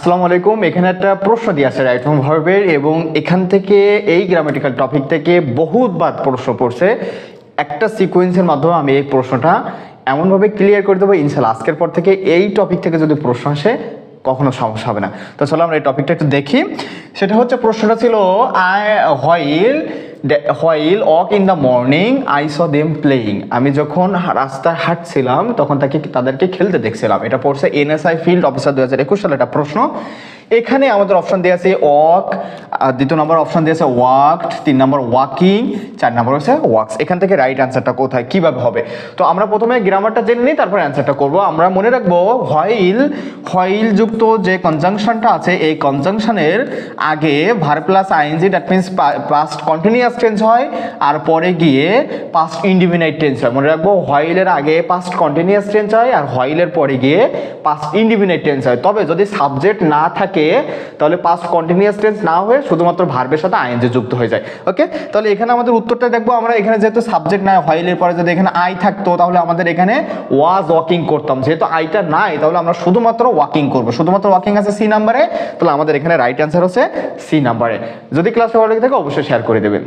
আসসালামু আলাইকুম। এখানে একটা প্রশ্ন দিয়ে আছে রাইট ফর্ম ভার্বের, এবং এখান থেকে এই গ্রামাটিক্যাল টপিক থেকে বহুতবার প্রশ্ন পড়ছে। একটা সিকোয়েন্সের মাধ্যমে আমি এই প্রশ্নটা এমনভাবে ক্লিয়ার করে দেবো ইনশাল্লাহ, আজকের পর থেকে এই টপিক থেকে যদি প্রশ্ন আসে কখনো সমস্যা হবে না। তো চলো আমরা এই টপিকটা একটু দেখি। সেটা হচ্ছে, প্রশ্নটা ছিল while walk in the morning I saw them playing. আমি যখন রাস্তায় হাঁটছিলাম তখন তাদেরকে খেলতে দেখছিলাম। এটা পড়ছে এনএসআই ফিল্ড অফিসার 2021 সালে একটা প্রশ্ন। এখানে আমাদের অপশন দেওয়া আছে ওয়াক, দ্বিতীয় নম্বর অপশন দিয়েছে ওয়াকড, 3 নম্বর ওয়াকিং, 4 নম্বর হচ্ছে ওয়াক্স। এখান থেকে রাইট অ্যান্সারটা কোথায় কিভাবে হবে, তো আমরা প্রথমে গ্রামারটা জেনে নিই, তারপর অ্যান্সারটা করব। আমরা মনে রাখবো হোয়াইল যুক্ত যে কনজাংশনটা আছে, এই কনজাংশনের আগে verb plus ING, that means past continuous tense হয়, আর পরে গিয়ে পাস্ট ইনডিফিনাইট টেন্স হয়। মনে রাখবো হোয়াইলের আগে পাস্ট কন্টিনিউয়াস টেন্স হয় আর হোয়াইলের পরে গিয়ে পাস্ট ইনডিফিনাইট টেন্স হয়। তবে যদি সাবজেক্ট না থাকে তাহলে পাস্ট কন্টিনিউয়াস টেন্স না হয়ে শুধুমাত্র ভার্বের সাথে আইএনজি যুক্ত হয়ে যায়। ওকে, তাহলে এখানে আমাদের উত্তরটা দেখবো আমরা। এখানে যেহেতু সাবজেক্ট নাই, হোয়াইলের পরে যদি এখানে আই থাকতো তাহলে আমাদের এখানে ওয়াজ ওয়াকিং করতাম। যেহেতু আইটা নাই তাহলে আমরা শুধুমাত্র ওয়াকিং করবো। শুধুমাত্র ওয়াকিং আছে সি নাম্বারে, তাহলে আমাদের এখানে রাইট অ্যান্সার হচ্ছে সি নাম্বারে। যদি ক্লাসটা ভালো লেগে থাকে অবশ্যই শেয়ার করে দেবেন।